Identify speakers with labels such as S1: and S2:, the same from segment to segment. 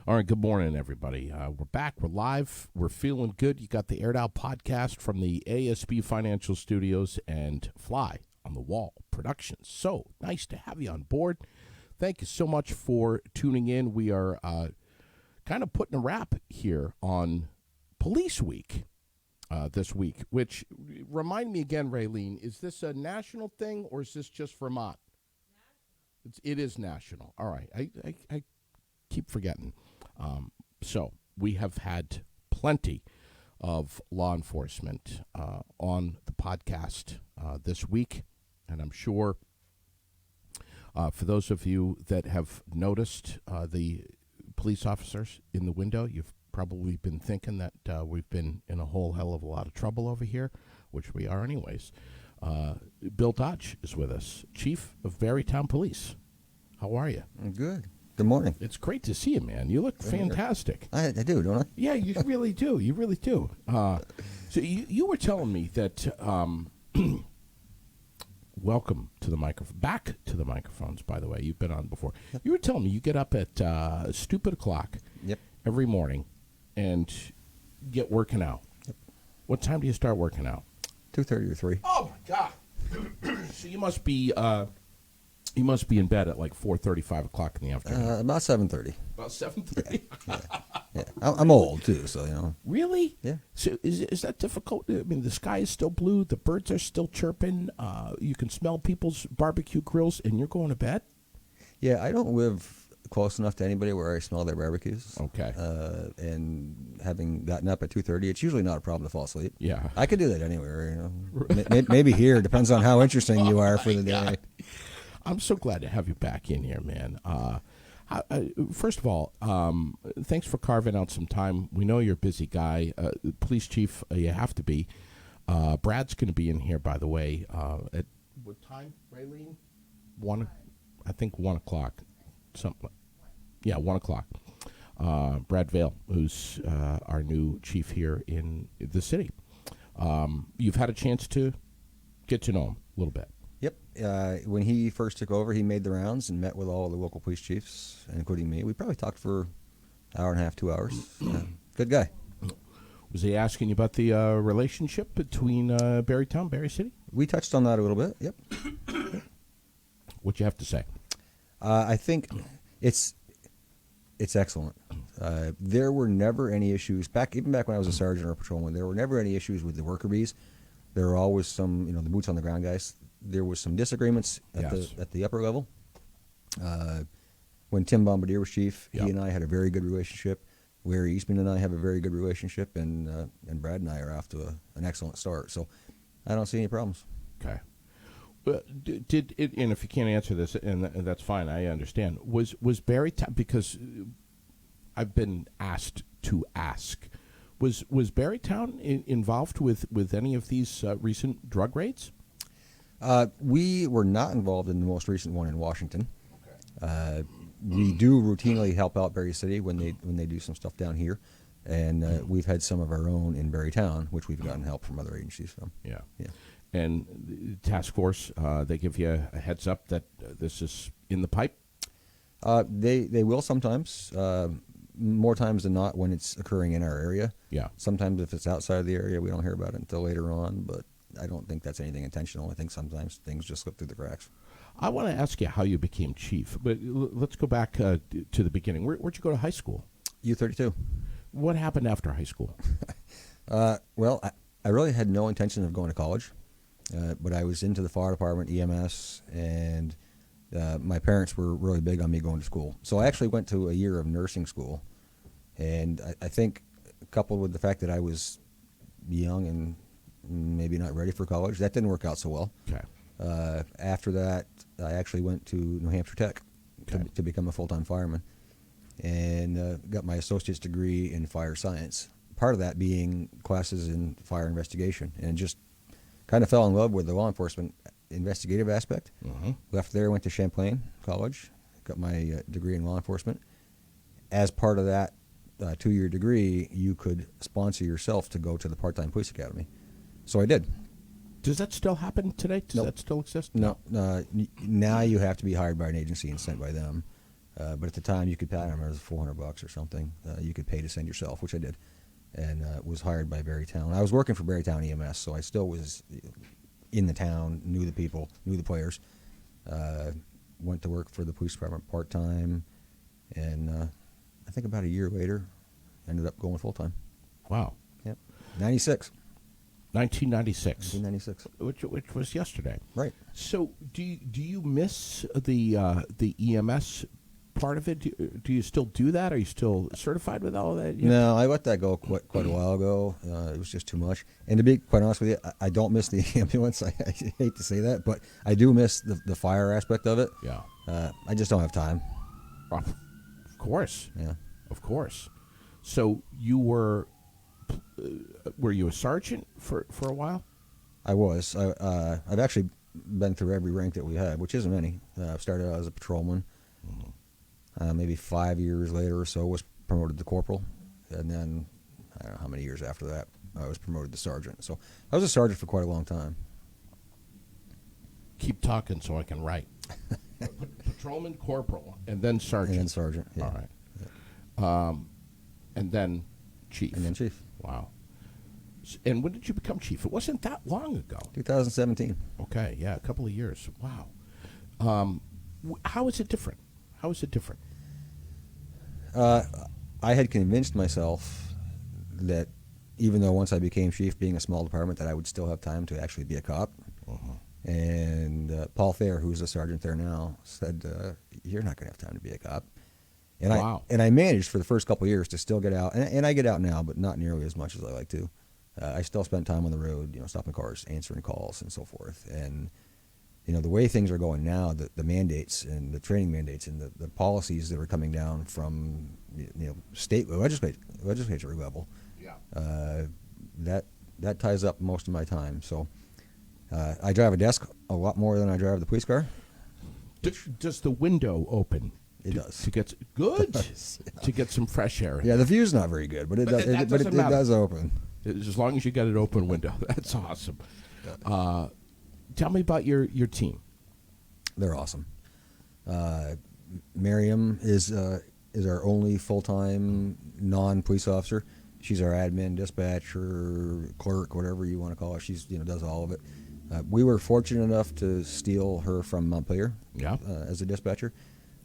S1: All right, good morning, everybody. We're back. We're live. We're feeling good. You got the Aired Out podcast from the ASB Financial Studios and Fly on the Wall Productions. So nice to have you on board. Thank you so much for tuning in. We are kind of putting a wrap here on Police Week this week, which, remind me again, Raylene, is this a national thing or is this just Vermont? It is national. All right. I keep forgetting. So we have had plenty of law enforcement on the podcast this week, and I'm sure for those of you that have noticed the police officers in the window, you've probably been thinking that we've been in a whole hell of a lot of trouble over here, which we are anyways. Bill Dodge is with us, Chief of Barrytown Police. How are you?
S2: I'm good. Good morning.
S1: It's great to see you, man. You look fantastic.
S2: I do, don't I?
S1: Yeah, you really do. You really do. So you were telling me that welcome to the microphone. Back to the microphones, by the way. You've been on before. Yep. You were telling me you get up at stupid o'clock every morning and get working out. Yep. What time do you start working out? 2:30 or 3. Oh, my God. So you must be... You must be in bed at like 4:30, 5 o'clock in the afternoon.
S2: About 7:30.
S1: About 7:30?
S2: Yeah. I'm old, too, so, you know.
S1: Really?
S2: Yeah.
S1: So is that difficult? I mean, the sky is still blue. The birds are still chirping. You can smell people's barbecue grills, and you're going to bed?
S2: Yeah, I don't live close enough to anybody where I smell their barbecues.
S1: Okay.
S2: And having gotten up at 2:30, it's usually not a problem to fall asleep.
S1: Yeah.
S2: I could do that anywhere, you know. Maybe here. Depends on how interesting you are for the day.
S1: I'm so glad to have you back in here, man. First of all, thanks for carving out some time. We know you're a busy guy. Police chief, you have to be. Brad's going to be in here, by the way, at what time, Raylene? 1 o'clock. Something. Yeah, 1 o'clock. Brad Vale, who's our new chief here in the city. You've had a chance to get to know him a little bit.
S2: Yep. When he first took over, he made the rounds and met with all the local police chiefs, including me. We probably talked for an hour and a half, 2 hours. Good guy.
S1: Was he asking you about the relationship between Barrytown, Barre City?
S2: We touched on that a little bit, yep.
S1: What'd you have to say?
S2: I think it's excellent. There were never any issues, even back when I was a sergeant or a patrolman, there were never any issues with the worker bees. There were always some, the boots on the ground guys. There was some disagreements at the upper level. When Tim Bombardier was chief, he and I had a very good relationship. Larry Eastman and I have a very good relationship, and Brad and I are off to an excellent start. So I don't see any problems.
S1: Okay. Did it? And if you can't answer this, and that's fine, I understand. Was Barrytown, because I've been asked to ask, was Barrytown involved with any of these recent drug raids?
S2: We were not involved in the most recent one in Washington. Okay. We do routinely help out Barre City when they do some stuff down here, and we've had some of our own in Barrytown, which we've gotten help from other agencies from.
S1: Yeah. And the task force, they give you a heads up that this is in the pipe?
S2: They will sometimes. More times than not when it's occurring in our area. Yeah. Sometimes if it's outside of the area, we don't hear about it until later on, but I don't think that's anything intentional. I think sometimes things just slip through the cracks.
S1: I want to ask you how you became chief, but let's go back to the beginning. Where'd you go to high school?
S2: U32.
S1: What happened after high school?
S2: Well, I really had no intention of going to college, but I was into the fire department, EMS, and my parents were really big on me going to school. So I actually went to a year of nursing school, and I think coupled with the fact that I was young and maybe not ready for college, that didn't work out so well. Okay. After that, I actually went to New Hampshire Tech to become a full-time fireman, and got my associate's degree in fire science, part of that being classes in fire investigation, and just kind of fell in love with the law enforcement investigative aspect. Mm-hmm. Left there, went to Champlain College, got my degree in law enforcement. As part of that 2-year degree, you could sponsor yourself to go to the part-time police academy. So I did.
S1: Does that still happen today? Does that still exist?
S2: No. Now you have to be hired by an agency and sent by them. But at the time, you could pay, I don't remember, it was $400 or something. You could pay to send yourself, which I did, and was hired by Barrytown. I was working for Barrytown EMS, so I still was in the town, knew the people, knew the players. Went to work for the police department part-time, and I think about a year later, ended up going full-time.
S1: Wow.
S2: Yep. 96.
S1: 1996.
S2: 1996.
S1: Which was yesterday.
S2: Right.
S1: So do you miss the EMS part of it? Do you still do that? Are you still certified with all of that?
S2: No, I let that go quite a while ago. It was just too much. And to be quite honest with you, I don't miss the ambulance. I hate to say that, but I do miss the fire aspect of it.
S1: Yeah.
S2: I just don't have time.
S1: Of course.
S2: Yeah.
S1: Of course. So you were you a sergeant for a while?
S2: I was. I've actually been through every rank that we had, which isn't many. I started out as a patrolman. Maybe 5 years later or so, was promoted to corporal, and then I don't know how many years after that I was promoted to sergeant. So I was a sergeant for quite a long time.
S1: Keep talking so I can write. Patrolman, corporal, and then sergeant.
S2: And then sergeant. Yeah.
S1: All right.
S2: Yeah.
S1: And then chief.
S2: And then chief.
S1: Wow. And when did you become chief? It wasn't that long ago.
S2: 2017.
S1: Okay, yeah, a couple of years. Wow. How is it different? How is it different?
S2: I had convinced myself that even though once I became chief, being a small department, that I would still have time to actually be a cop. And Paul Thayer, who's a sergeant there now, said, "You're not going to have time to be a cop." And
S1: wow.
S2: I managed for the first couple of years to still get out, and I get out now, but not nearly as much as I like to. I still spend time on the road, stopping cars, answering calls, and so forth. And the way things are going now, the mandates and the training mandates and the policies that are coming down from state legislature level, that ties up most of my time. So I drive a desk a lot more than I drive the police car.
S1: Does the window open?
S2: It does.
S1: To get good to get some fresh air.
S2: Yeah, the view's not very good, but it does open.
S1: As long as you get an open window, that's awesome. Tell me about your team.
S2: They're awesome. Miriam is our only full-time non-police officer. She's our admin, dispatcher, clerk, whatever you want to call her. She's does all of it. We were fortunate enough to steal her from Montpelier as a dispatcher.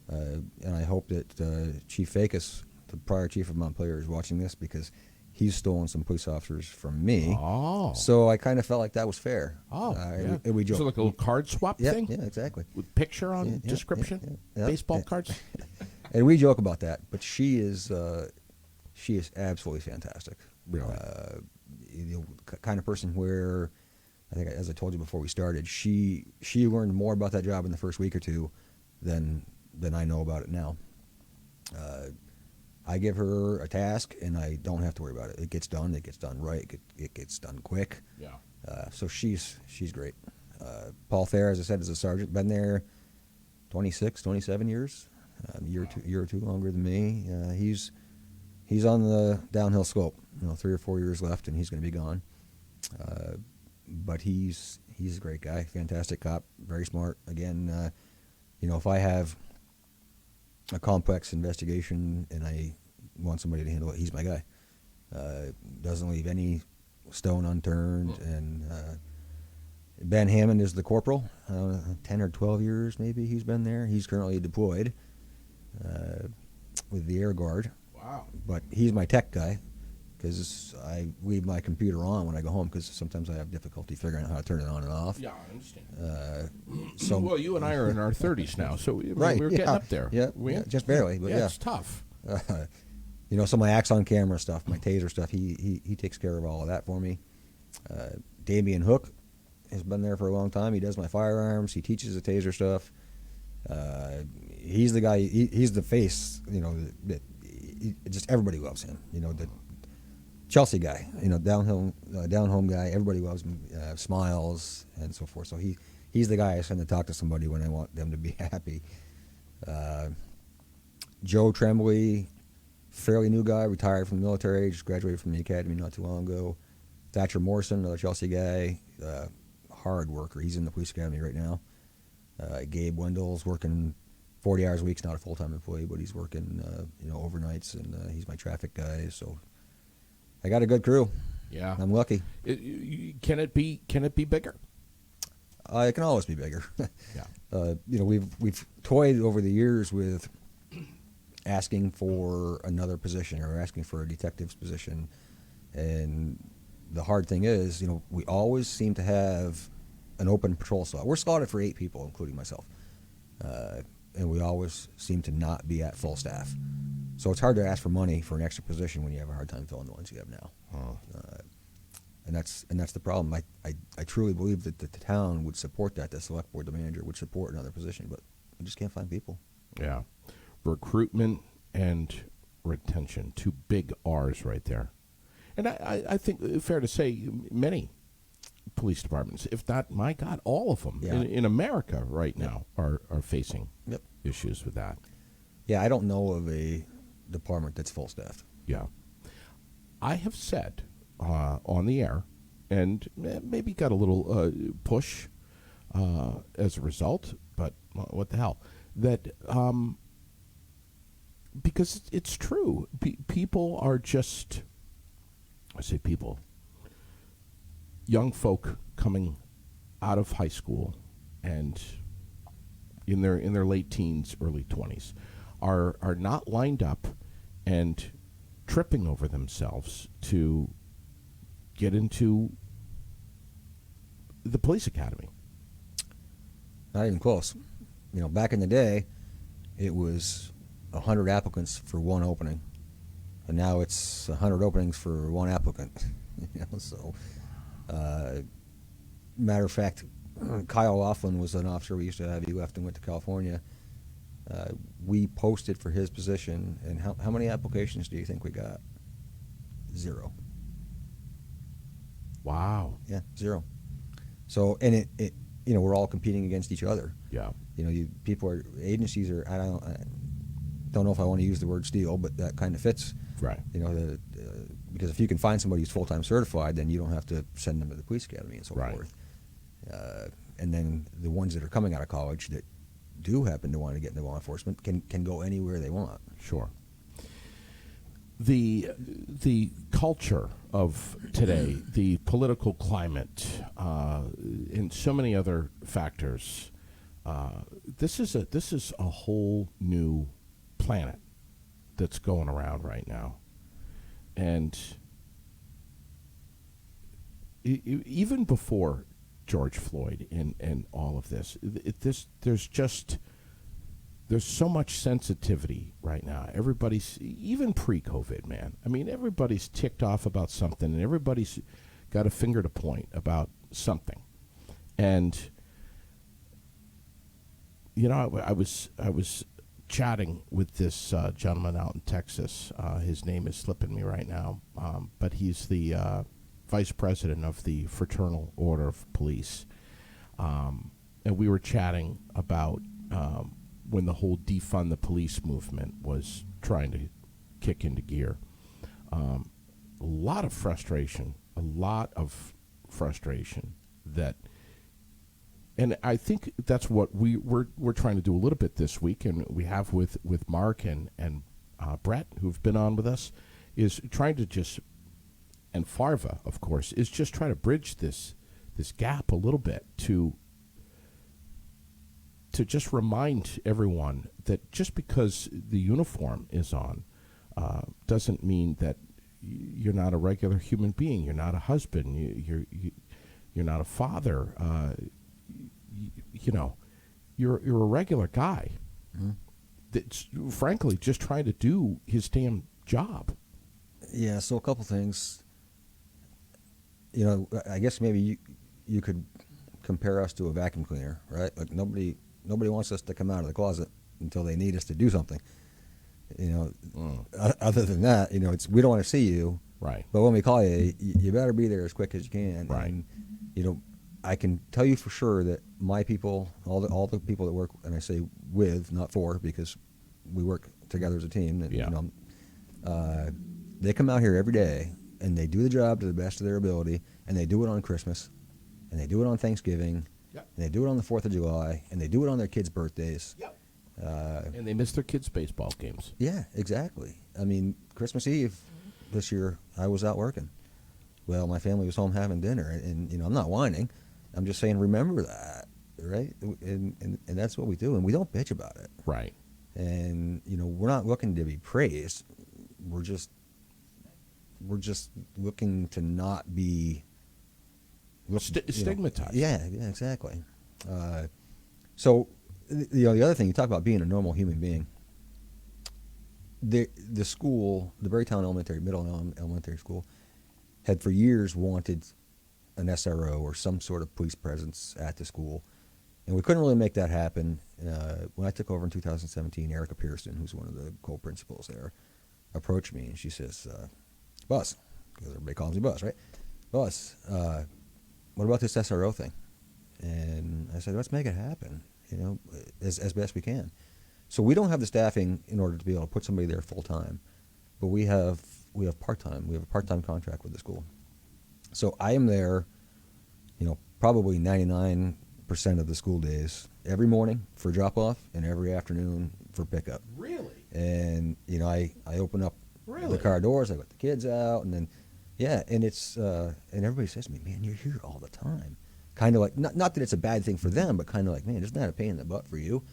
S2: And I hope that Chief Fakis, the prior chief of Montpelier, is watching this, because he's stolen some police officers from me.
S1: Oh.
S2: So I kind of felt like that was fair.
S1: Oh.
S2: We joke.
S1: So like a little card swap thing?
S2: Yeah, exactly.
S1: With picture on description?
S2: Yeah.
S1: Baseball cards?
S2: And we joke about that, but she is absolutely fantastic.
S1: Really?
S2: The kind of person where, I think, as I told you before we started, she learned more about that job in the first week or two than I know about it now. I give her a task, and I don't have to worry about it. It gets done. It gets done right. It gets done quick.
S1: Yeah.
S2: So she's great. Paul Thayer, as I said, is a sergeant. Been there 26, 27 years. A year or two longer than me. He's on the downhill slope. 3 or 4 years left, and he's going to be gone. But he's a great guy, fantastic cop, very smart. Again, if I have a complex investigation and I want somebody to handle it, he's my guy. Doesn't leave any stone unturned. And Ben Hammond is the corporal. 10 or 12 years maybe he's been there. He's currently deployed with the Air Guard.
S1: Wow.
S2: But he's my tech guy, because I leave my computer on when I go home, because sometimes I have difficulty figuring out how to turn it on and off.
S1: Yeah, I understand.
S2: So
S1: well, you and I are in our 30s now, so
S2: right,
S1: we're getting up there.
S2: Yeah, just barely. But
S1: it's tough.
S2: So my Axon camera stuff, my taser stuff, he takes care of all of that for me. Damian Hook has been there for a long time. He does my firearms. He teaches the taser stuff. He's the guy. He's the face. Just everybody loves him. The Chelsea guy. Down home guy. Everybody loves him. Smiles and so forth. So he's the guy I send to talk to somebody when I want them to be happy. Joe Tremblay, fairly new guy, retired from the military, just graduated from the academy not too long ago. Thatcher Morrison, another Chelsea guy, hard worker. He's in the police academy right now. Gabe Wendell's working 40 hours a week's not a full-time employee, but he's working, overnights, and he's my traffic guy. So I got a good crew.
S1: Yeah.
S2: I'm lucky.
S1: Can it be bigger?
S2: It can always be bigger.
S1: Yeah.
S2: We've toyed over the years with asking for another position or asking for a detective's position, and the hard thing is, we always seem to have an open patrol slot. We're slotted for 8 people, including myself, and we always seem to not be at full staff. So it's hard to ask for money for an extra position when you have a hard time filling the ones you have now. And that's the problem. I truly believe that the town would support that. The select board, the manager would support another position, but we just can't find people.
S1: Yeah. Recruitment and retention, 2 big R's right there. And I think fair to say many police departments, if not, my God, all of them in America right now are facing issues with that.
S2: Yeah, I don't know of a department that's full staffed.
S1: Yeah. I have said on the air, and maybe got a little push as a result, but what the hell, that because it's true. People are just, I say people, young folk coming out of high school and in their late teens, early 20s, are not lined up and tripping over themselves to get into the police academy.
S2: Not even close. Back in the day, it was 100 applicants for one opening, and now it's 100 openings for one applicant. So, matter of fact, Kyle Laughlin was an officer we used to have. He left and went to California. We posted for his position, and how many applications do you think we got? 0.
S1: Wow.
S2: Yeah, 0. So, and it we're all competing against each other.
S1: Yeah.
S2: Agencies are, I don't know if I want to use the word steal, but that kind of fits.
S1: Right.
S2: Because if you can find somebody who's full-time certified, then you don't have to send them to the police academy and so forth. And then the ones that are coming out of college that do happen to want to get into law enforcement can go anywhere they want.
S1: Sure. The culture of today, the political climate, and so many other factors. This is a whole new planet that's going around right now, and even before George Floyd and all of this, there's so much sensitivity right now. Everybody's, even pre-COVID, man. I mean, everybody's ticked off about something, and everybody's got a finger to point about something. And I was chatting with this gentleman out in Texas. His name is slipping me right now, but he's the vice president of the Fraternal Order of Police. And we were chatting about when the whole defund the police movement was trying to kick into gear. A lot of frustration that, and I think that's what we're trying to do a little bit this week, and we have with Mark and Brett, who've been on with us, is trying to just, and Farva, of course, is just trying to bridge this gap a little bit to just remind everyone that just because the uniform is on doesn't mean that you're not a regular human being. You're not a husband. You're not a father. You're a regular guy that's frankly just trying to do his damn job.
S2: Yeah. So a couple things. I guess maybe you could compare us to a vacuum cleaner, right? Like nobody wants us to come out of the closet until they need us to do something. Other than that, it's, we don't want to see you.
S1: Right.
S2: But when we call you, you better be there as quick as you can.
S1: Right.
S2: And, I can tell you for sure that my people, all the people that work, and I say with, not for, because we work together as a team. And,
S1: yeah.
S2: They come out here every day and they do the job to the best of their ability, and they do it on Christmas, and they do it on Thanksgiving,
S1: yep.
S2: and they do it on the 4th of July, and they do it on their kids' birthdays.
S1: Yep. And they miss their kids' baseball games.
S2: Yeah, exactly. I mean, Christmas Eve this year, I was out working. Well, my family was home having dinner, and I'm not whining. I'm just saying, remember that, right? And that's what we do, and we don't bitch about it.
S1: Right.
S2: And we're not looking to be praised. We're just looking to not be
S1: stigmatized.
S2: Yeah, exactly. So, the other thing, you talk about being a normal human being. The school, the Barretown Middle Elementary School, had for years wanted an SRO or some sort of police presence at the school, and we couldn't really make that happen. When I took over in 2017, Erica Pearson, who's one of the co-principals there, approached me, and she says, "Bus," because everybody calls me Bus, right? "Bus, what about this SRO thing?" And I said, "Let's make it happen, as best we can." So we don't have the staffing in order to be able to put somebody there full time, but we have part-time. We have a part-time contract with the school. So I am there, probably 99% of the school days, every morning for drop-off and every afternoon for pickup.
S1: Really?
S2: And, I open up
S1: Really?
S2: the car doors, I let the kids out, and then, yeah, and it's, and everybody says to me, "Man, you're here all the time." Kind of like, not that it's a bad thing for them, but kind of like, "Man, isn't that a pain in the butt for you?"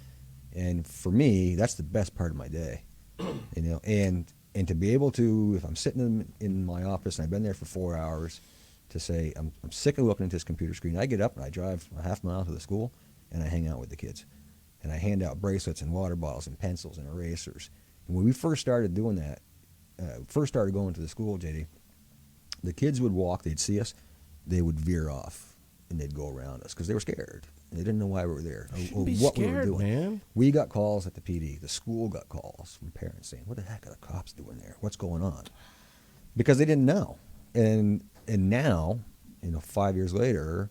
S2: And for me, that's the best part of my day, and to be able to, if I'm sitting in my office and I've been there for 4 hours, to say, I'm sick of looking at this computer screen. I get up and I drive a half mile to the school and I hang out with the kids. And I hand out bracelets and water bottles and pencils and erasers. And when we first started doing that, first started going to the school, JD, the kids would walk, they'd see us, they would veer off and they'd go around us because they were scared. They didn't know why we were there or what we were doing.
S1: Man.
S2: We got calls at the PD. The school got calls from parents saying, "What the heck are the cops doing there? What's going on?" Because they didn't know. And now, 5 years later,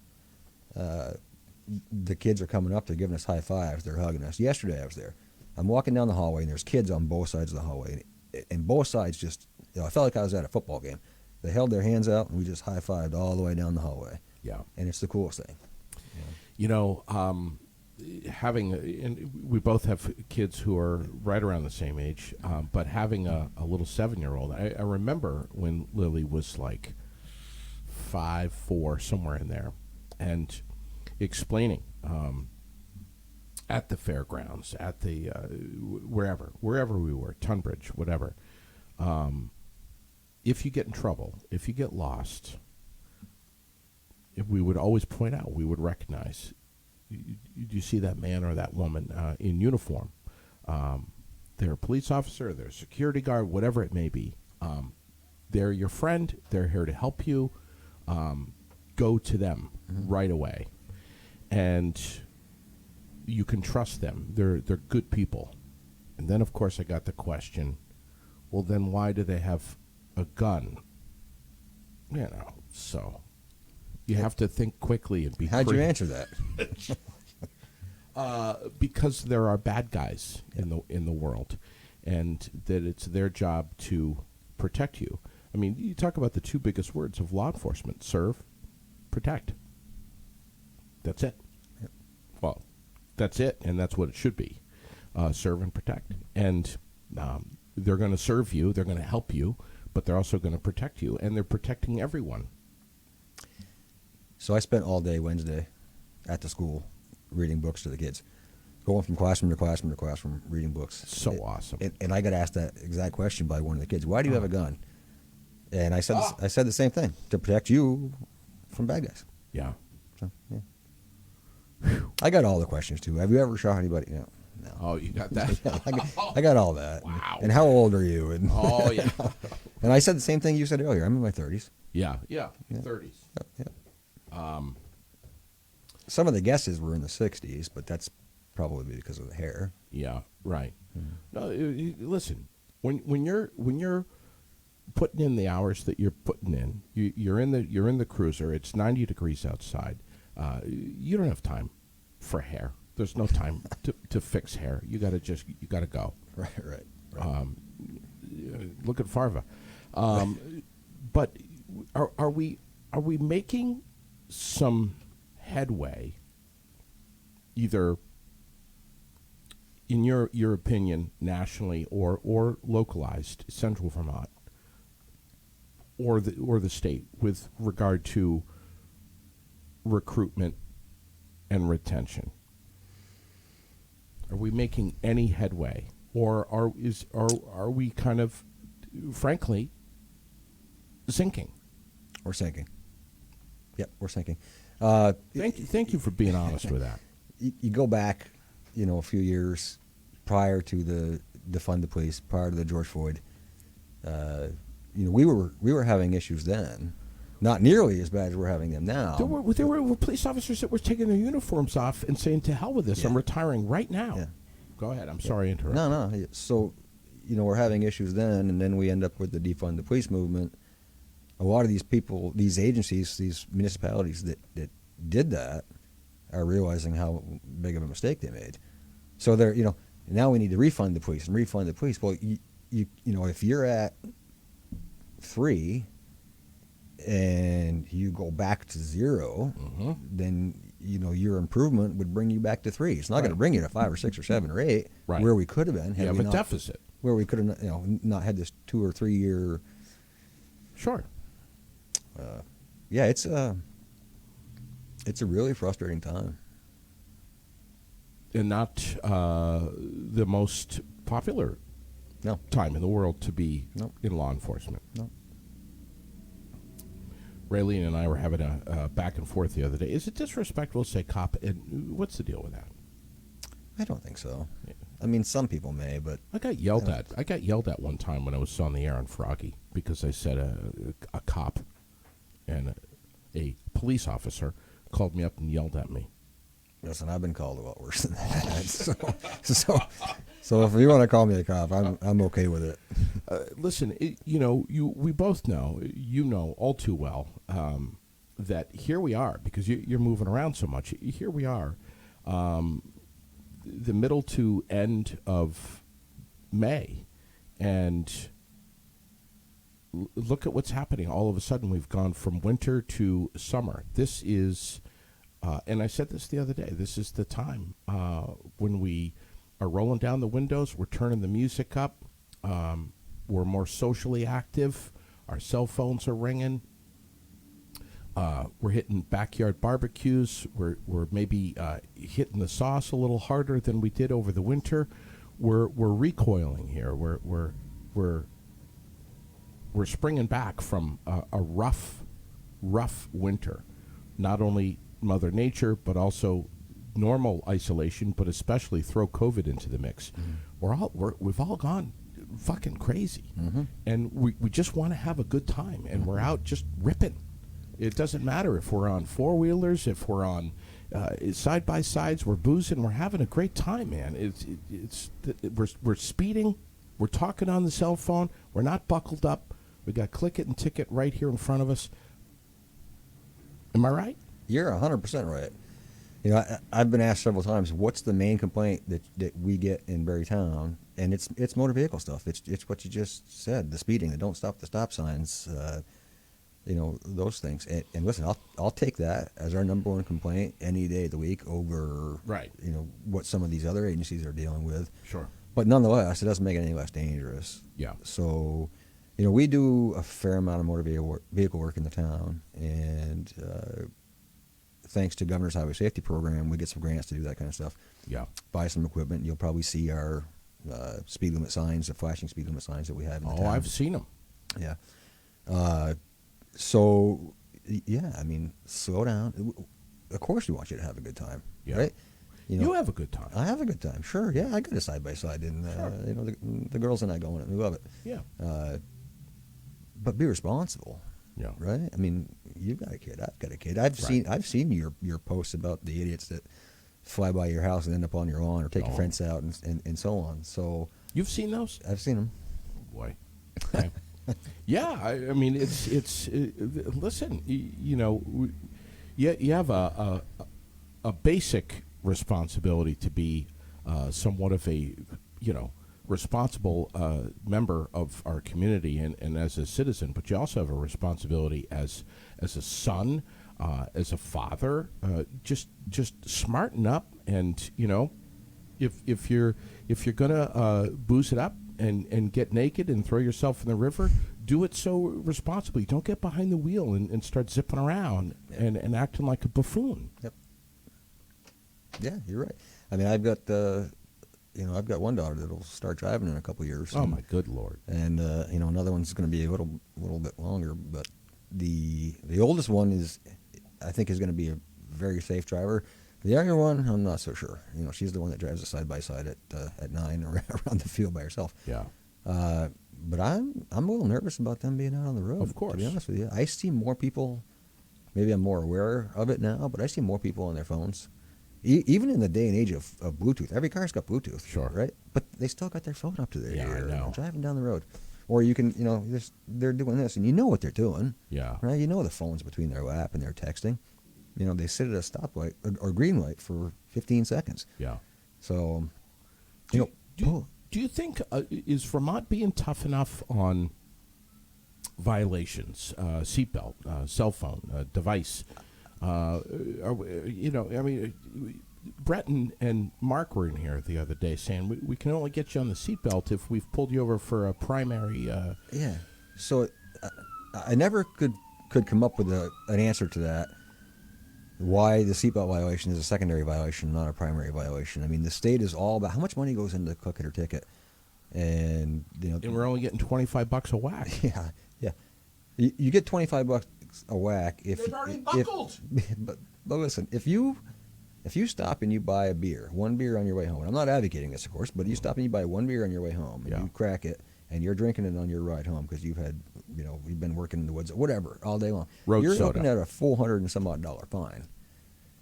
S2: the kids are coming up. They're giving us high fives. They're hugging us. Yesterday I was there. I'm walking down the hallway, and there's kids on both sides of the hallway. And both sides just, I felt like I was at a football game. They held their hands out, and we just high-fived all the way down the hallway.
S1: Yeah.
S2: And it's the coolest thing.
S1: And we both have kids who are right around the same age, but having a little 7-year-old, I remember when Lily was like 5, 4, somewhere in there, and explaining at the fairgrounds, at the wherever we were, Tunbridge, whatever, if you get in trouble, if you get lost, we would always point out, we would recognize, you see that man or that woman in uniform. They're a police officer, they're a security guard, whatever it may be. They're your friend, they're here to help you. Go to them right away. And you can trust them. They're good people. And then, of course, I got the question, well, then why do they have a gun? So you have to think quickly and be
S2: How'd you answer that?
S1: Because there are bad guys in the world, and that it's their job to protect you. I mean, you talk about the two biggest words of law enforcement: serve, protect. That's it.
S2: Yep.
S1: Well, that's it, and that's what it should be: serve and protect. And they're going to serve you, they're going to help you, but they're also going to protect you, and they're protecting everyone.
S2: So I spent all day Wednesday at the school reading books to the kids, going from classroom to classroom to classroom, reading books.
S1: So awesome.
S2: And I got asked that exact question by one of the kids. "Why do you have a gun?" And I said the same thing: to protect you from bad guys.
S1: Yeah.
S2: So, yeah. I got all the questions too. Have you ever shot anybody? No.
S1: Oh, you got that?
S2: I got all that.
S1: Wow.
S2: And how old are you? And
S1: Oh, yeah.
S2: and I said the same thing you said earlier. I'm in my 30s.
S1: Yeah. 30s.
S2: Yeah. Some of the guesses were in the 60s, but that's probably because of the hair.
S1: Yeah, right. No, listen. When you're putting in the hours that you're putting in, you're in the cruiser. It's 90 degrees outside. You don't have time for hair. There's no time to fix hair. You got to go.
S2: Right.
S1: Look at Farva. But are we making some headway, either in your opinion, nationally or localized, central Vermont, or the state, with regard to recruitment and retention? Are we making any headway, or are we kind of, frankly, sinking?
S2: We're sinking. Yep, we're sinking.
S1: Thank you for being honest with that.
S2: You go back, a few years prior to the defund the police, prior to the George Floyd. We were having issues then, not nearly as bad as we're having them now.
S1: There were police officers that were taking their uniforms off and saying, "To hell with this!
S2: Yeah.
S1: I'm retiring right now."
S2: Yeah.
S1: Go ahead. I'm sorry to interrupt.
S2: No. So, we're having issues then, and then we end up with the defund the police movement. A lot of these people, these agencies, these municipalities that did that are realizing how big of a mistake they made. So they're, now we need to refund the police. Well, if you're at 3 and you go back to 0, then your improvement would bring you back to 3. It's not going to bring you to 5 or 6 or 7 or 8, where we could have been.
S1: You have a deficit.
S2: Where we could have, not had this 2 or 3 year.
S1: Sure.
S2: It's a really frustrating time.
S1: And not the most popular time in the world to be in law enforcement.
S2: No.
S1: Raylene and I were having a back and forth the other day. Is it disrespectful to say cop? And what's the deal with that?
S2: I don't think so.
S1: Yeah.
S2: I mean, some people may, but
S1: I got yelled at. I got yelled at one time when I was on the air on Froggy because I said a cop and a police officer called me up and yelled at me.
S2: Listen, I've been called a lot worse than that. So if you want to call me a cop, I'm okay with it.
S1: Listen, we both know, all too well, that here we are, because you're moving around so much. Here we are, the middle to end of May, and look at what's happening. All of a sudden, we've gone from winter to summer. This is, and I said this the other day, this is the time when we are rolling down the windows, we're turning the music up, we're more socially active, our cell phones are ringing, we're hitting backyard barbecues, we're maybe hitting the sauce a little harder than we did over the winter. We're recoiling here. We're springing back from a rough winter. Not only Mother Nature, but also normal isolation, but especially throw COVID into the mix. Mm-hmm. We've all gone fucking crazy, and we just want to have a good time, and we're out just ripping. It doesn't matter if we're on 4-wheelers, if we're on side by sides, we're boozing, we're having a great time, man. We're speeding, we're talking on the cell phone, we're not buckled up. We got click it and ticket right here in front of us. Am I right?
S2: You're 100% right. I've been asked several times, what's the main complaint that we get in Barrytown? And it's motor vehicle stuff. It's what you just said, the speeding, the don't stop the stop signs, those things. And listen, I'll take that as our number one complaint any day of the week over, what some of these other agencies are dealing with.
S1: Sure.
S2: But nonetheless, it doesn't make it any less dangerous.
S1: Yeah.
S2: So, we do a fair amount of motor vehicle work in the town, and thanks to Governor's Highway Safety Program, we get some grants to do that kind of stuff. Yeah. Buy some equipment. You'll probably see our speed limit signs, the flashing speed limit signs that we have in the town.
S1: Oh, I've seen them.
S2: Yeah. So, slow down. Of course we want you to have a good time, right?
S1: You have a good time.
S2: I have a good time, sure. Yeah, I got a side-by-side, and the girls and I go on it. We love it.
S1: Yeah.
S2: But be responsible.
S1: Yeah.
S2: Right? I mean, you've got a kid. I've got a kid. I've seen your posts about the idiots that fly by your house and end up on your lawn or take your fence out and so on. So you've seen those? I've seen them.
S1: Oh, boy. Okay. Yeah, I mean, it's listen, you have a basic responsibility to be somewhat of a responsible member of our community and as a citizen, but you also have a responsibility as a son, as a father. Just smarten up and If you're gonna booze it up and get naked and throw yourself in the river, do it so responsibly. Don't get behind the wheel and start zipping around and acting like a buffoon.
S2: Yep. Yeah, you're right. I mean, I've got I've got one daughter that'll start driving in a couple of years.
S1: Oh my good Lord!
S2: And another one's going to be a little bit longer. But the oldest one I think is going to be a very safe driver. The younger one, I'm not so sure. She's the one that drives a side by side at 9 around the field by herself.
S1: Yeah.
S2: But I'm a little nervous about them being out on the road.
S1: Of course.
S2: To be honest with you, I see more people. Maybe I'm more aware of it now, but I see more people on their phones. Even in the day and age of Bluetooth, every car's got Bluetooth,
S1: sure,
S2: right? But they still got their phone up to their ear,
S1: I know.
S2: Driving down the road. Or you can, they're doing this, and you know what they're doing.
S1: Yeah.
S2: Right? You know the phone's between their lap and they're texting. They sit at a stoplight or green light for 15 seconds.
S1: Yeah.
S2: So,
S1: do you think is Vermont being tough enough on violations, seatbelt, cell phone, device? Brett and Mark were in here the other day saying we can only get you on the seatbelt if we've pulled you over for a primary.
S2: Yeah. So I never could come up with an answer to that. Why the seatbelt violation is a secondary violation, not a primary violation. I mean, the state is all about how much money goes into click it or ticket, and
S1: and we're only getting $25 a whack.
S2: Yeah, yeah. You get $25 a whack if
S1: they've already buckled.
S2: But listen, if you stop and you buy one beer on your way home, and I'm not advocating this, of course, but you stop and you buy one beer on your way home, and you crack it, and you're drinking it on your ride home because you've had, you've been working in the woods, whatever, all day long. You're looking at a $400 and some odd fine.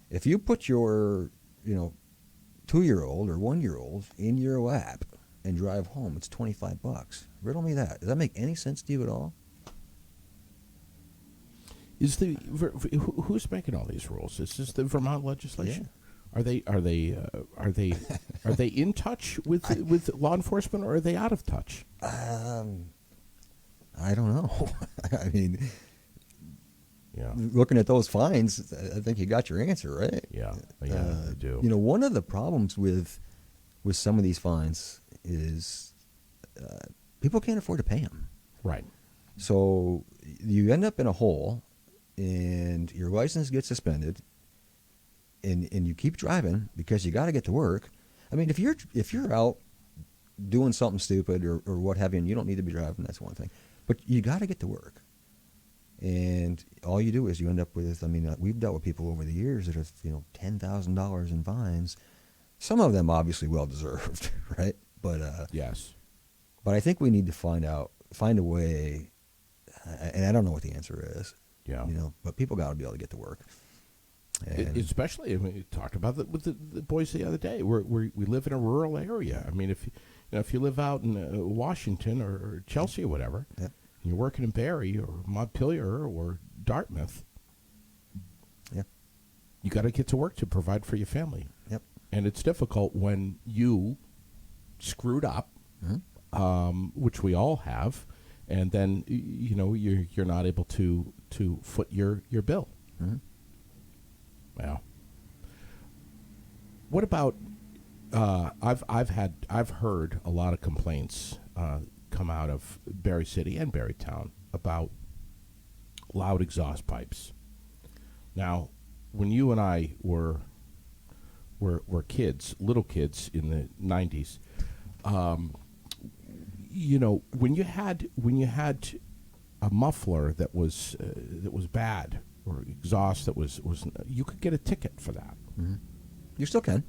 S2: If you put your, 2-year-old or 1-year-old in your lap and drive home, it's $25. Riddle me that. Does that make any sense to you at all?
S1: Who's making all these rules? Is this the Vermont legislation?
S2: Yeah.
S1: Are they in touch with law enforcement, or are they out of touch?
S2: I don't know. I mean, looking at those fines, I think you got your answer, right?
S1: Yeah, I do.
S2: One of the problems with some of these fines is people can't afford to pay them.
S1: Right. So
S2: you end up in a hole, and your license gets suspended, and you keep driving because you got to get to work. I mean, if you're out doing something stupid or what have you, and you don't need to be driving, that's one thing. But you got to get to work. And all you do is you end up with, we've dealt with people over the years that have, $10,000 in fines. Some of them obviously well-deserved, right? But
S1: yes.
S2: But I think we need to find a way, and I don't know what the answer is.
S1: Yeah.
S2: But people got to be able to get to work. And
S1: especially, we talked about it with the boys the other day. We live in a rural area. I mean, if you live out in Washington or Chelsea or whatever, and you're working in Barre or Montpelier or Dartmouth, you got to get to work to provide for your family.
S2: Yep.
S1: And it's difficult when you screwed up, which we all have, and then you're not able to foot your bill.
S2: Mm-hmm.
S1: Well, what about? I've heard a lot of complaints come out of Barre City and Barrytown about loud exhaust pipes. Now, when you and I were kids, little kids in the 90s, when you had a muffler that was bad, or exhaust that was you could get a ticket for that.
S2: Mm-hmm. You still can.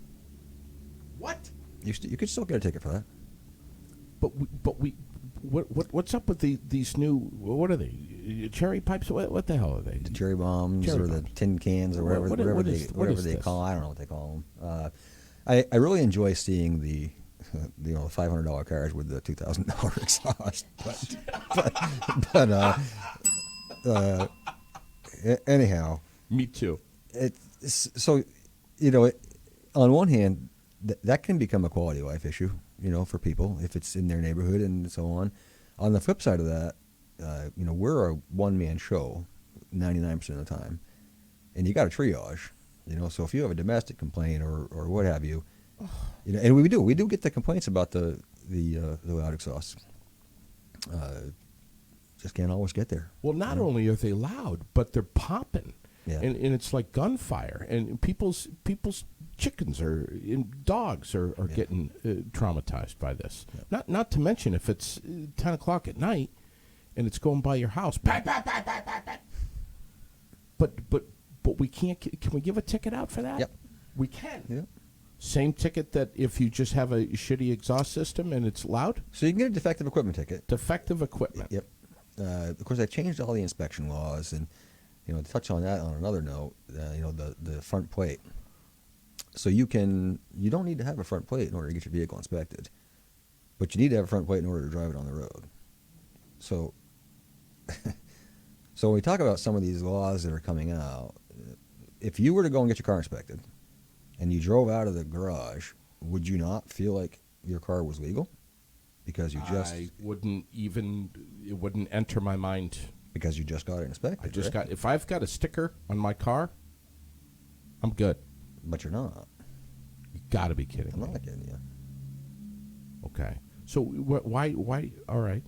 S1: What?
S2: You could still get a ticket for that.
S1: What's up with these new? What are they? Cherry pipes? What the hell are they?
S2: The cherry bombs or the tin cans or whatever they call. I don't know what they call them. I really enjoy seeing the $500 cars with the $2,000 exhaust. But anyhow.
S1: Me too.
S2: On one hand, that can become a quality of life issue, for people if it's in their neighborhood and so on. On the flip side of that, we're a one-man show 99% of the time, and you got to triage. So if you have a domestic complaint or what have you, And we do get the complaints about the loud exhaust. Just can't always get there.
S1: Well, not only are they loud, but they're popping.
S2: Yeah.
S1: And it's like gunfire. And people's chickens and dogs are getting traumatized by this.
S2: Yeah.
S1: Not to mention if it's 10 o'clock at night and it's going by your house. Bang, bang, bang, bang, bang, bang. But we can't. Can we give a ticket out for that?
S2: Yep.
S1: We can.
S2: Yep.
S1: Same ticket that if you just have a shitty exhaust system and it's loud?
S2: So you can get a defective equipment ticket.
S1: Defective equipment.
S2: Yep. Of course, they've changed all the inspection laws, and to touch on that on another note, the front plate. So you don't need to have a front plate in order to get your vehicle inspected, but you need to have a front plate in order to drive it on the road. So, so when we talk about some of these laws that are coming out, if you were to go and get your car inspected, and you drove out of the garage, would you not feel like your car was legal? Because you just...
S1: it wouldn't enter my mind.
S2: Because you just got it inspected,
S1: if I've got a sticker on my car, I'm good.
S2: But you're not.
S1: You got to be kidding me.
S2: I'm not kidding you.
S1: Okay. So why, all right.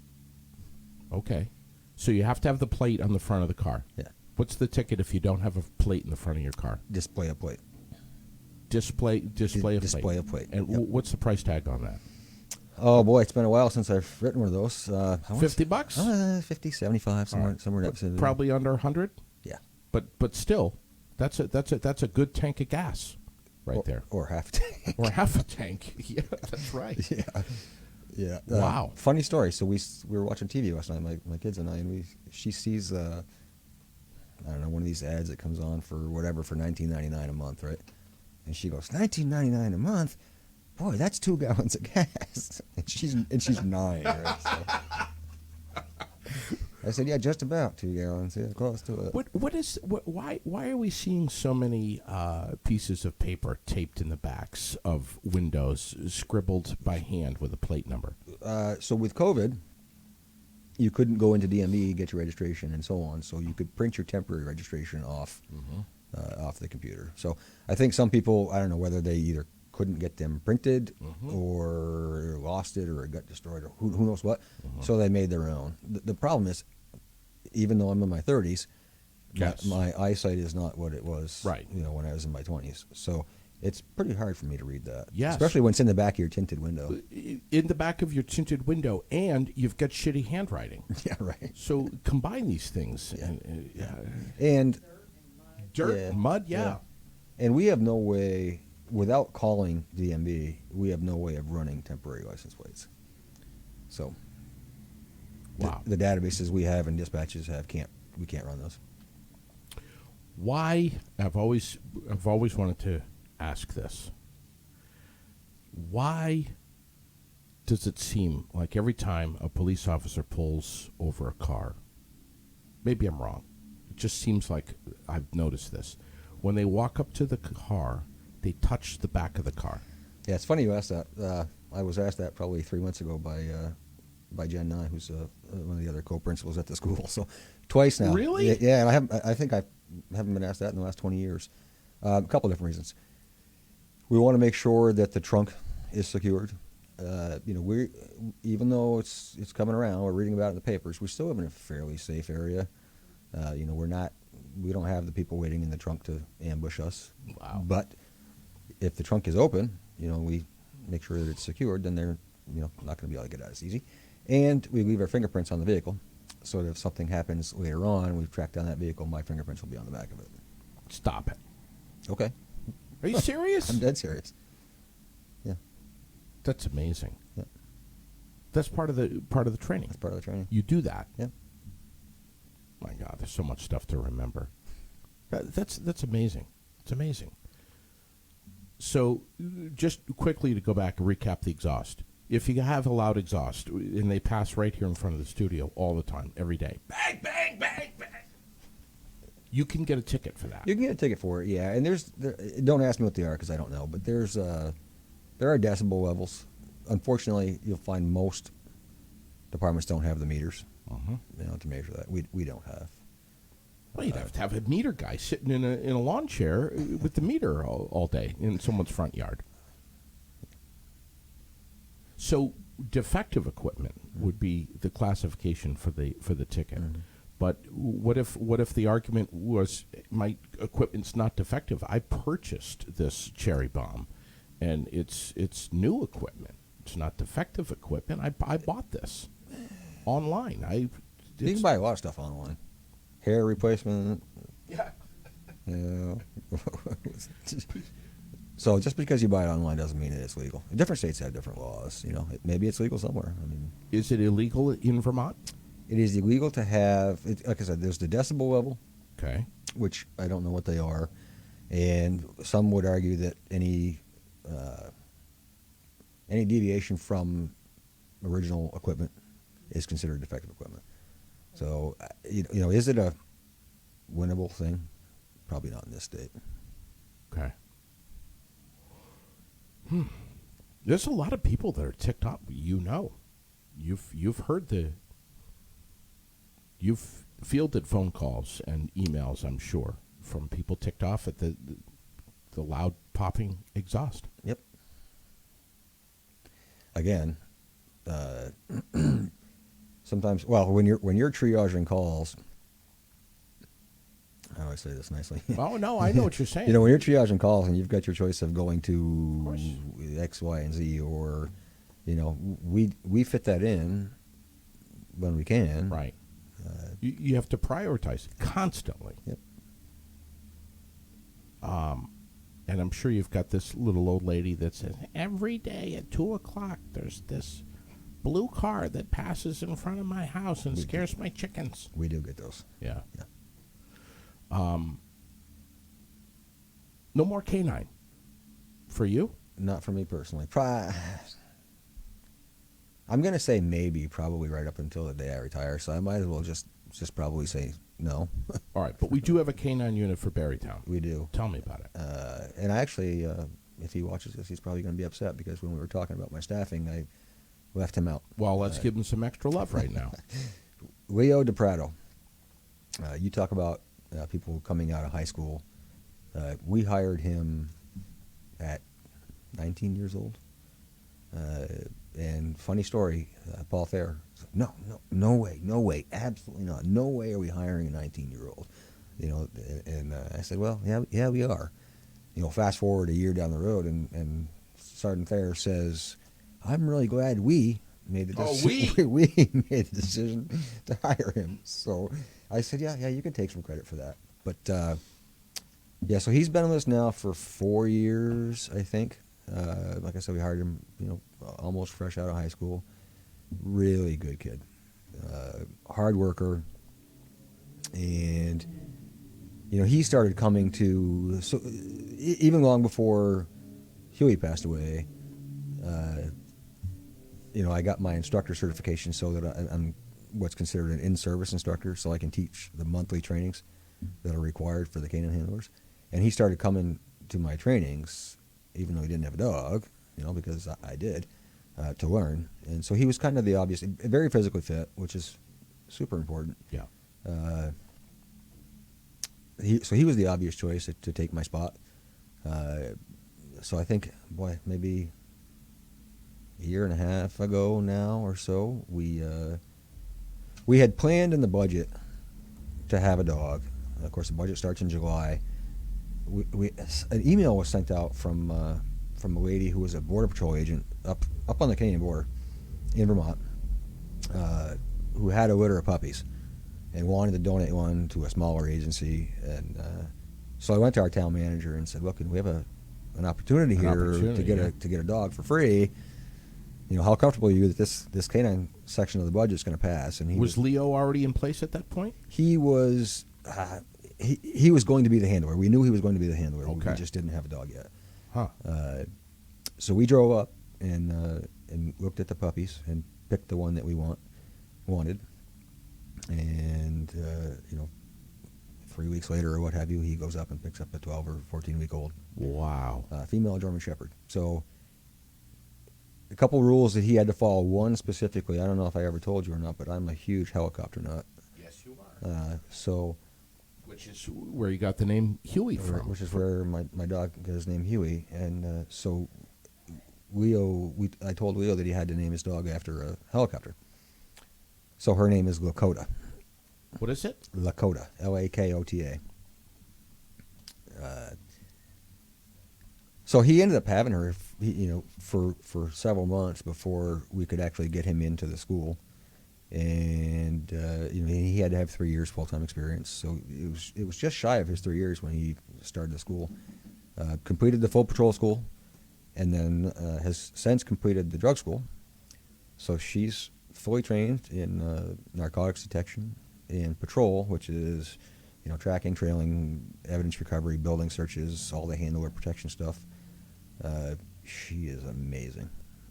S1: Okay. So you have to have the plate on the front of the car.
S2: Yeah.
S1: What's the ticket if you don't have a plate in the front of your car?
S2: Display a plate.
S1: Display a plate.
S2: Display a plate.
S1: And
S2: yep.
S1: What's the price tag on that?
S2: Oh, boy, it's been a while since I've written one of those.
S1: $50?
S2: 50, 75, somewhere in that vicinity.
S1: Probably under 100?
S2: Yeah.
S1: But still, that's a good tank of gas there.
S2: Or half a tank.
S1: Or half a tank. Yeah, that's right.
S2: Yeah. Yeah.
S1: Wow.
S2: Funny story. So we were watching TV last night, my kids and I, and she sees, I don't know, one of these ads that comes on for whatever for $19.99 a month, right? And she goes, $19.99 a month? Boy, that's 2 gallons of gas. And she's 9, right? So I said, yeah, just about 2 gallons. Yeah, close to it.
S1: Why are we seeing so many pieces of paper taped in the backs of windows, scribbled by hand with a plate number?
S2: So with COVID, you couldn't go into DMV, get your registration, and so on. So you could print your temporary registration off the computer. So I think some people, I don't know whether they either couldn't get them printed or lost it or it got destroyed or who knows what. So they made their own. The problem is, even though I'm in my 30s,
S1: yes,
S2: my eyesight is not what it was when I was in my 20s. So it's pretty hard for me to read that.
S1: Yes.
S2: Especially when it's in the back of your tinted window.
S1: In the back of your tinted window, and you've got shitty handwriting.
S2: Yeah, right.
S1: So combine these things.
S2: Yeah. And
S1: dirt, mud, yeah.
S2: And we have no way, without calling DMV, we have no way of running temporary license plates. So
S1: wow.
S2: The databases we have and dispatches have we can't run those.
S1: Why? I've always wanted to ask this. Why does it seem like every time a police officer pulls over a car, maybe I'm wrong, it just seems like I've noticed this. When they walk up to the car, they touch the back of the car.
S2: Yeah, it's funny you asked that. I was asked that probably 3 months ago by Jen Nye, who's one of the other co-principals at the school. So twice now.
S1: Really?
S2: Yeah, and I think I haven't been asked that in the last 20 years. A couple different reasons. We want to make sure that the trunk is secured. We even though it's coming around, we're reading about it in the papers. We still live in a fairly safe area. We don't have the people waiting in the trunk to ambush us.
S1: Wow.
S2: But if the trunk is open, we make sure that it's secured. Then they're not going to be able to get out as easy. And we leave our fingerprints on the vehicle, so that if something happens later on, we've tracked down that vehicle, my fingerprints will be on the back of it.
S1: Stop it.
S2: Okay.
S1: Are you serious?
S2: I'm dead serious. Yeah.
S1: That's amazing.
S2: Yeah.
S1: That's part of the training.
S2: That's part of the training.
S1: You do that.
S2: Yeah.
S1: My God, there's so much stuff to remember. That's amazing. It's amazing. So, just quickly to go back and recap the exhaust. If you have a loud exhaust, and they pass right here in front of the studio all the time, every day, bang, bang, bang, bang, you can get a ticket for that.
S2: You can get a ticket for it, yeah. And don't ask me what they are because I don't know. But there are decibel levels. Unfortunately, you'll find most departments don't have the meters. To measure that. We don't have.
S1: Well, you'd have to have a meter guy sitting in a lawn chair with the meter all day in someone's front yard. So defective equipment would be the classification for the ticket.
S2: Mm-hmm.
S1: But what if the argument was my equipment's not defective? I purchased this cherry bomb, and it's new equipment. It's not defective equipment. I bought this online.
S2: You can buy a lot of stuff online. Hair replacement.
S1: Yeah.
S2: Yeah. So just because you buy it online doesn't mean that it's legal. Different states have different laws. Maybe it's legal somewhere. I mean,
S1: is it illegal in Vermont?
S2: It is illegal to have. Like I said, there's the decibel level.
S1: Okay.
S2: Which I don't know what they are, and some would argue that any deviation from original equipment is considered defective equipment. So, is it a winnable thing? Probably not in this state.
S1: Okay. There's a lot of people that are ticked off. You've heard you've fielded phone calls and emails, I'm sure, from people ticked off at the loud popping exhaust.
S2: Yep. Again, sometimes, when you're triaging calls, how do I say this nicely?
S1: Oh no, I know what you're saying.
S2: When you're triaging calls and you've got your choice of going to X, Y, and Z, or we fit that in when we can.
S1: Right. You have to prioritize constantly.
S2: Yep.
S1: And I'm sure you've got this little old lady that says, every day at 2:00, there's this blue car that passes in front of my house and scares my chickens.
S2: We do get those.
S1: Yeah. No more canine. For you?
S2: Not for me personally. I'm going to say probably right up until the day I retire, so I might as well just probably say no.
S1: All right, but we do have a canine unit for Barrytown.
S2: We do.
S1: Tell me about it.
S2: And I actually, if he watches this, he's probably going to be upset because when we were talking about my staffing, I left him out.
S1: Well, let's give him some extra love right now.
S2: Leo DePrato. You talk about people coming out of high school. We hired him at 19 years old. And funny story, Paul Thayer said, no way, absolutely not. No way are we hiring a 19-year-old. And I said, well, yeah, we are. Fast forward a year down the road, and Sergeant Thayer says, I'm really glad we made the decision. We made the decision to hire him. So I said, yeah, you can take some credit for that. But so he's been with us now for 4 years, I think. Like I said, we hired him, almost fresh out of high school. Really good kid, hard worker, and he started coming to. So even long before Huey passed away, I got my instructor certification so that I'm what's considered an in-service instructor, so I can teach the monthly trainings that are required for the canine handlers. And he started coming to my trainings, even though he didn't have a dog, because I did, to learn. And so he was kind of the obvious, very physically fit, which is super important.
S1: Yeah.
S2: He was the obvious choice to take my spot. So I think, maybe a year and a half ago now or so, we had planned in the budget to have a dog. Of course, the budget starts in July. An email was sent out from a lady who was a Border Patrol agent up on the Canadian border in Vermont, who had a litter of puppies and wanted to donate one to a smaller agency. And so I went to our town manager and said, "Look, we have an opportunity here to get a dog for free. How comfortable are you that this canine section of the budget is going to pass?" And
S1: was Leo already in place at that point?
S2: He was. He was going to be the handler. We knew he was going to be the handler.
S1: Okay.
S2: We just didn't have a dog yet.
S1: Huh.
S2: So we drove up and looked at the puppies and picked the one that we wanted. And 3 weeks later or what have you, he goes up and picks up a 12 or 14-week-old.
S1: Wow.
S2: Female German Shepherd. So a couple rules that he had to follow. One specifically, I don't know if I ever told you or not, but I'm a huge helicopter nut.
S1: Yes, you are.
S2: So.
S1: Which is where you got the name Huey from.
S2: Which is where my dog got his name Huey. And so I told Leo that he had to name his dog after a helicopter. So her name is Lakota.
S1: What is it?
S2: Lakota, Lakota. So he ended up having her, for several months before we could actually get him into the school, and he had to have 3 years full-time experience. So it was just shy of his 3 years when he started the school. Completed the full patrol school, and then has since completed the drug school. So she's fully trained in narcotics detection and patrol, which is tracking, trailing, evidence recovery, building searches, all the handler protection stuff. She is amazing.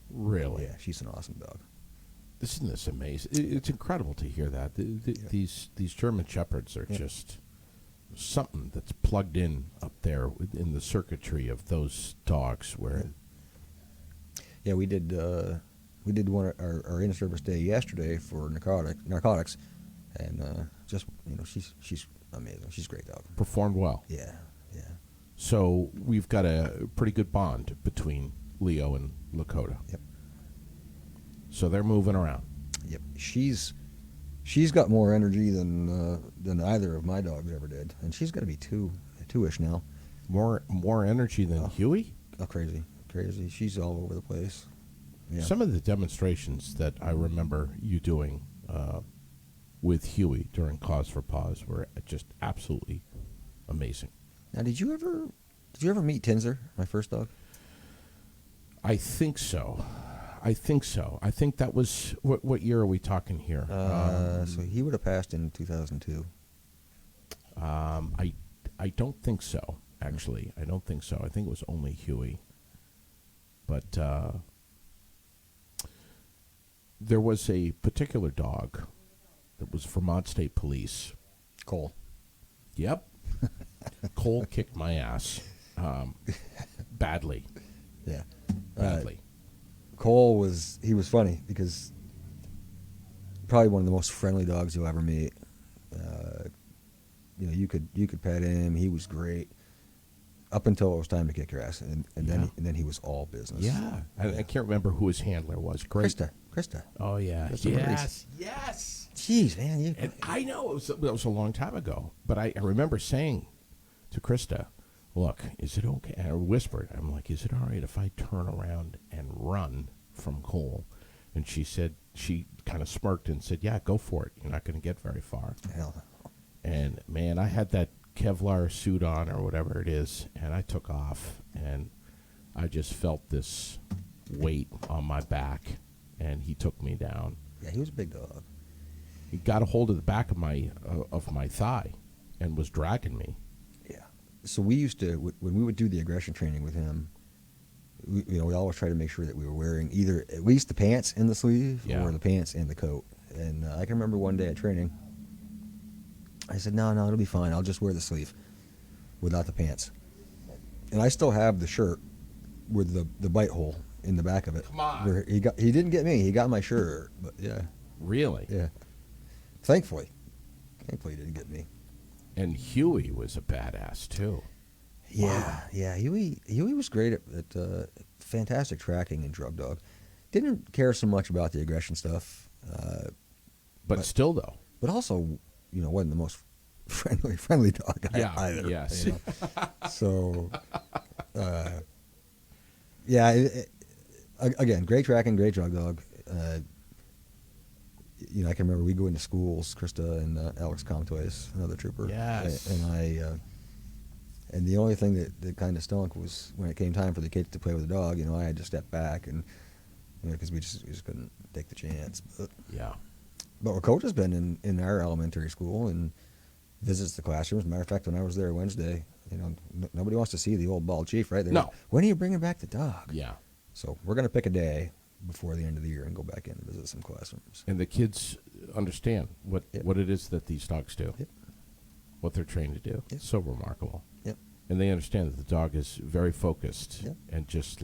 S1: Really?
S2: Yeah, she's an awesome dog.
S1: Isn't this amazing? It's incredible to hear that. These German Shepherds are just something that's plugged in up there in the circuitry of those dogs. Where,
S2: we did one our in-service day yesterday for narcotics, and she's amazing. She's a great dog.
S1: Performed well.
S2: Yeah.
S1: So we've got a pretty good bond between Leo and Lakota.
S2: Yep.
S1: So they're moving around.
S2: Yep. She's got more energy than either of my dogs ever did, and she's got to be two-ish now.
S1: More energy than Huey?
S2: Oh, crazy. She's all over the place. Yeah.
S1: Some of the demonstrations that I remember you doing with Huey during Cause for Pause were just absolutely amazing.
S2: Now, did you ever meet Tinzer, my first dog?
S1: I think so. I think that was what year are we talking here?
S2: So he would have passed in 2002.
S1: I don't think so. Actually, I don't think so. I think it was only Huey. But there was a particular dog that was Vermont State Police.
S2: Cole.
S1: Yep. Cole kicked my ass badly.
S2: Yeah.
S1: Badly.
S2: Cole was funny because probably one of the most friendly dogs you'll ever meet. You could pet him. He was great up until it was time to kick your ass, and then he was all business.
S1: Yeah. I can't remember who his handler was. Great.
S2: Krista.
S1: Oh yeah. Yes.
S2: Jeez, man.
S1: And I know it was a long time ago, but I remember saying to Krista, "Look, is it okay?" And I whispered, "I'm like, is it all right if I turn around and run from Cole?" And she said, she kind of smirked and said, "Yeah, go for it. You're not going to get very far."
S2: Hell no.
S1: And man, I had that Kevlar suit on or whatever it is, and I took off, and I just felt this weight on my back, and he took me down.
S2: Yeah, he was a big dog.
S1: He got a hold of the back of my thigh, and was dragging me.
S2: Yeah. So we used to, when we would do the aggression training with him, we always try to make sure that we were wearing either at least the pants in the sleeve or the pants and the coat. And I can remember one day at training, I said, no, it'll be fine. I'll just wear the sleeve without the pants. And I still have the shirt with the bite hole in the back of it.
S1: Come on.
S2: Where he didn't get me. He got my shirt. But yeah.
S1: Really?
S2: Yeah. Thankfully, he didn't get me.
S1: And Huey was a badass too.
S2: Yeah,
S1: Wow.
S2: yeah. Huey was great at fantastic tracking and drug dog. Didn't care so much about the aggression stuff.
S1: But still, though.
S2: But also, wasn't the most friendly dog either.
S1: Yes.
S2: So, again, great tracking, great drug dog. I can remember we go into schools, Krista and Alex Comtois, another trooper.
S1: Yes.
S2: And the only thing that kind of stunk was when it came time for the kids to play with the dog. I had to step back and because we just couldn't take the chance. But Lakota's been in our elementary school and visits the classrooms. Matter of fact, when I was there Wednesday, nobody wants to see the old bald chief, right?
S1: No.
S2: When are you bringing back the dog?
S1: Yeah.
S2: So we're going to pick a day before the end of the year and go back in and visit some classrooms.
S1: And the kids understand what it is that these dogs do, what they're trained to do.
S2: Yep.
S1: So remarkable.
S2: Yep.
S1: And they understand that the dog is very focused and just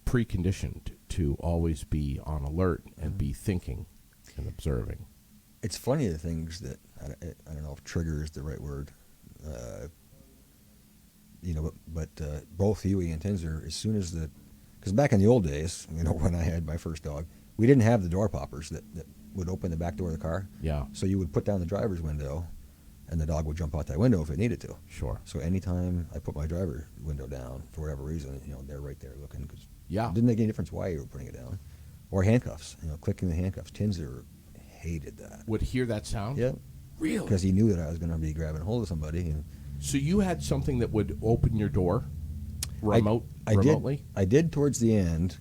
S1: preconditioned to always be on alert and be thinking and observing.
S2: It's funny the things that, I don't know if trigger is the right word, but both Huey and Tinzer, as soon as because back in the old days, when I had my first dog, we didn't have the door poppers that would open the back door of the car.
S1: Yeah.
S2: So you would put down the driver's window, and the dog would jump out that window if it needed to.
S1: Sure.
S2: So anytime I put my driver window down, for whatever reason, they're right there looking, because
S1: Yeah.
S2: it didn't make any difference why you were putting it down. Or handcuffs, clicking the handcuffs. Tinzer hated that.
S1: Would hear that sound?
S2: Yeah.
S1: Really?
S2: Because he knew that I was going to be grabbing hold of somebody. And
S1: So you had something that would open your door remotely?
S2: I did towards the end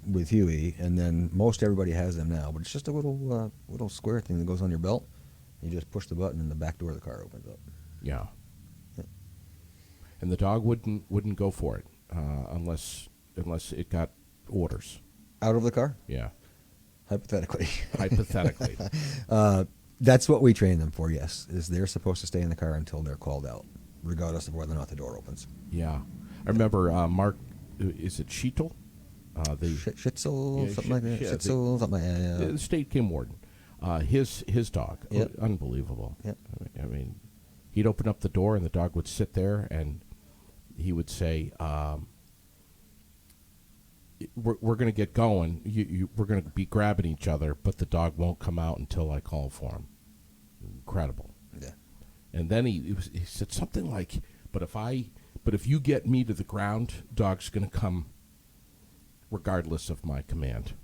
S2: with Huey, and then most everybody has them now. But it's just a little square thing that goes on your belt. You just push the button, and the back door of the car opens up.
S1: Yeah. And the dog wouldn't go for it unless it got orders.
S2: Out of the car?
S1: Yeah.
S2: Hypothetically.
S1: Hypothetically.
S2: That's what we train them for, yes, is they're supposed to stay in the car until they're called out, regardless of whether or not the door opens.
S1: Yeah. I remember Mark, is it Sheetal?
S2: Schitzel,
S1: Yeah,
S2: something like that.
S1: yeah,
S2: Schitzel, something like that.
S1: The state game warden. His dog.
S2: Yep.
S1: Unbelievable.
S2: Yep.
S1: I mean, he'd open up the door and the dog would sit there and he would say, we're going to get going. We're going to be grabbing each other, but the dog won't come out until I call for him. Incredible.
S2: Yeah.
S1: And then he said something like, but if you get me to the ground, dog's going to come regardless of my command.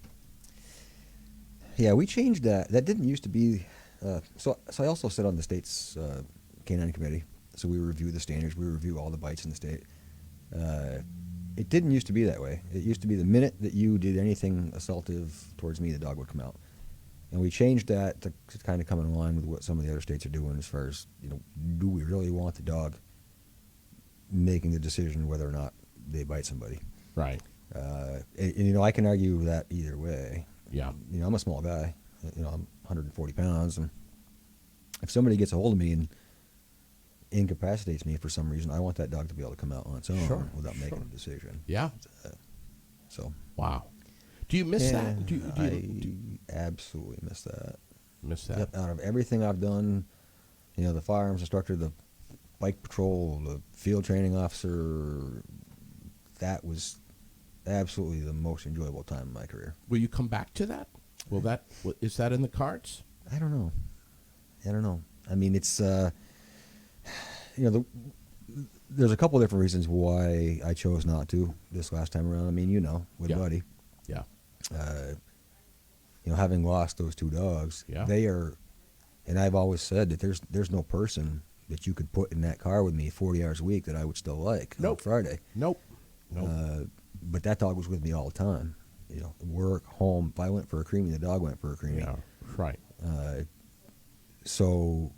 S2: Yeah, we changed that. That didn't used to be. So I also sit on the state's Canine Committee. So we review the standards. We review all the bites in the state. It didn't used to be that way. It used to be the minute that you did anything assaultive towards me, the dog would come out. And we changed that to kind of come in line with what some of the other states are doing as far as, do we really want the dog making the decision whether or not they bite somebody?
S1: Right.
S2: And I can argue that either way.
S1: Yeah.
S2: I'm a small guy. I'm 140 pounds. And if somebody gets a hold of me and incapacitates me for some reason, I want that dog to be able to come out on its own without making a decision.
S1: Yeah.
S2: So.
S1: Wow. Do you miss that?
S2: I absolutely miss that.
S1: Miss that?
S2: Yep, out of everything I've done, the firearms instructor, the bike patrol, the field training officer, that was absolutely the most enjoyable time in my career.
S1: Will you come back to that? Is that in the cards?
S2: I don't know. I mean, it's there's a couple different reasons why I chose not to this last time around. I mean, with Buddy.
S1: Yeah.
S2: Having lost those two dogs, they are, and I've always said that there's no person that you could put in that car with me 40 hours a week that I would still like on Friday.
S1: Nope.
S2: But that dog was with me all the time. Work, home. If I went for a creamy, the dog went for a creamy.
S1: Yeah. Right.
S2: So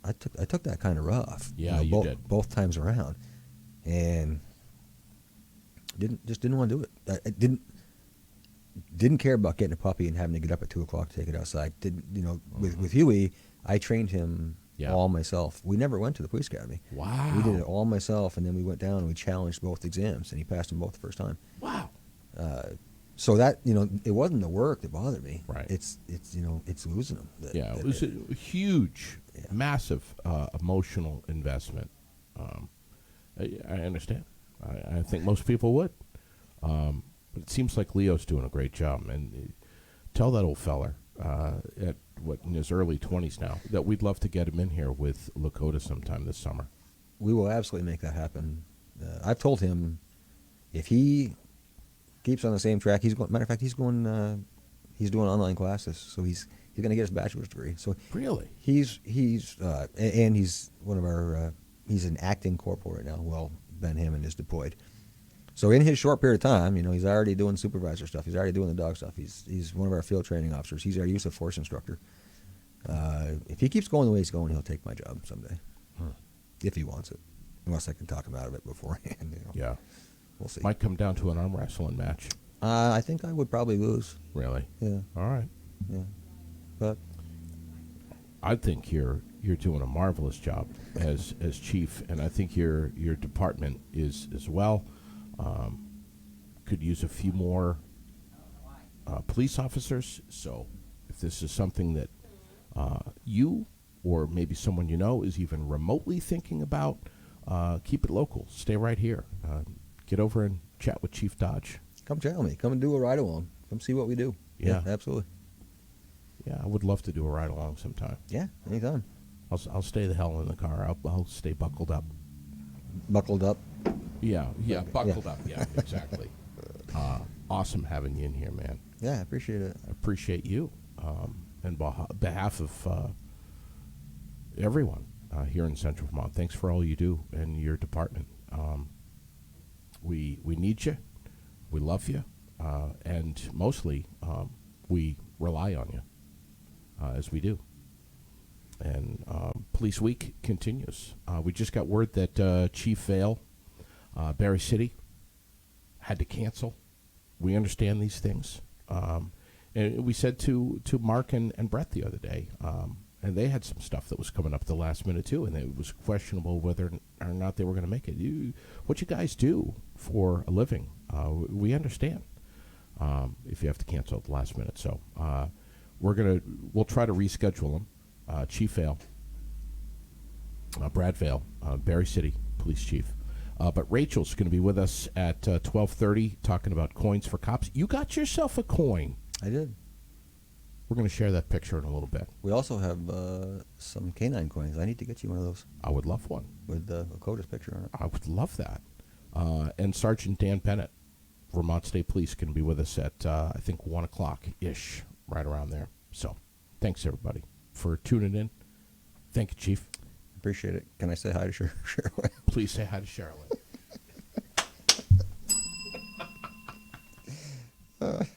S2: I took that kind of rough.
S1: Yeah, you did.
S2: Both times around, and didn't want to do it. I didn't care about getting a puppy and having to get up at 2:00 to take it outside. With Huey, I trained him all myself. We never went to the police academy.
S1: Wow.
S2: We did it all myself, and then we went down and we challenged both exams, and he passed them both the first time.
S1: Wow.
S2: So that it wasn't the work that bothered me.
S1: Right.
S2: It's losing them.
S1: It was a huge, massive emotional investment. I understand. I think most people would. But it seems like Leo's doing a great job. And tell that old feller in his early 20s now that we'd love to get him in here with Lakota sometime this summer.
S2: We will absolutely make that happen. I've told him if he keeps on the same track, he's going. Matter of fact, he's doing online classes, so he's going to get his bachelor's degree. So
S1: really,
S2: he's and he's one of our. He's an acting corporal right now. Well, Ben Hammond is deployed. So in his short period of time, he's already doing supervisor stuff. He's already doing the dog stuff. He's one of our field training officers. He's our use of force instructor. If he keeps going the way he's going, he'll take my job someday, if he wants it. Unless I can talk him out of it beforehand.
S1: Yeah,
S2: we'll see.
S1: Might come down to an arm wrestling match.
S2: I think I would probably lose.
S1: Really?
S2: Yeah.
S1: All right.
S2: Yeah, but
S1: I think you're doing a marvelous job as chief, and I think your department is as well. Could use a few more police officers. So if this is something that you or maybe someone is even remotely thinking about, keep it local. Stay right here. Get over and chat with Chief Dodge.
S2: Come chat with me. Come and do a ride along. Come see what we do.
S1: Yeah.
S2: Absolutely.
S1: Yeah, I would love to do a ride along sometime.
S2: Yeah, anytime.
S1: I'll stay the hell in the car. I'll stay buckled up.
S2: Buckled up.
S1: Yeah,
S2: Okay,
S1: buckled
S2: yeah.
S1: up. Yeah, exactly. Awesome having you in here, man.
S2: Yeah, I appreciate it.
S1: I appreciate you. And behalf of everyone here in Central Vermont, thanks for all you do in your department. We need you. We love you. And mostly, we rely on you, as we do. And Police Week continues. We just got word that Chief Vale, Barre City, had to cancel. We understand these things. And we said to Mark and Brett the other day, and they had some stuff that was coming up at the last minute too, and it was questionable whether or not they were going to make it. What you guys do for a living, we understand if you have to cancel at the last minute. So we'll try to reschedule them. Chief Vale, Brad Vale, Barre City Police Chief. But Rachel's going to be with us at 12:30 talking about coins for cops. You got yourself a coin.
S2: I did.
S1: We're going to share that picture in a little bit.
S2: We also have some canine coins. I need to get you one of those
S1: I would love one.
S2: with Dakota's picture on it.
S1: I would love that. And Sergeant Dan Bennett, Vermont State Police, can be with us at, I think, 1 o'clock-ish, right around there. So thanks, everybody, for tuning in. Thank you, Chief.
S2: Appreciate it. Can I say hi to Sherilyn?
S1: Please say hi to Sherilyn.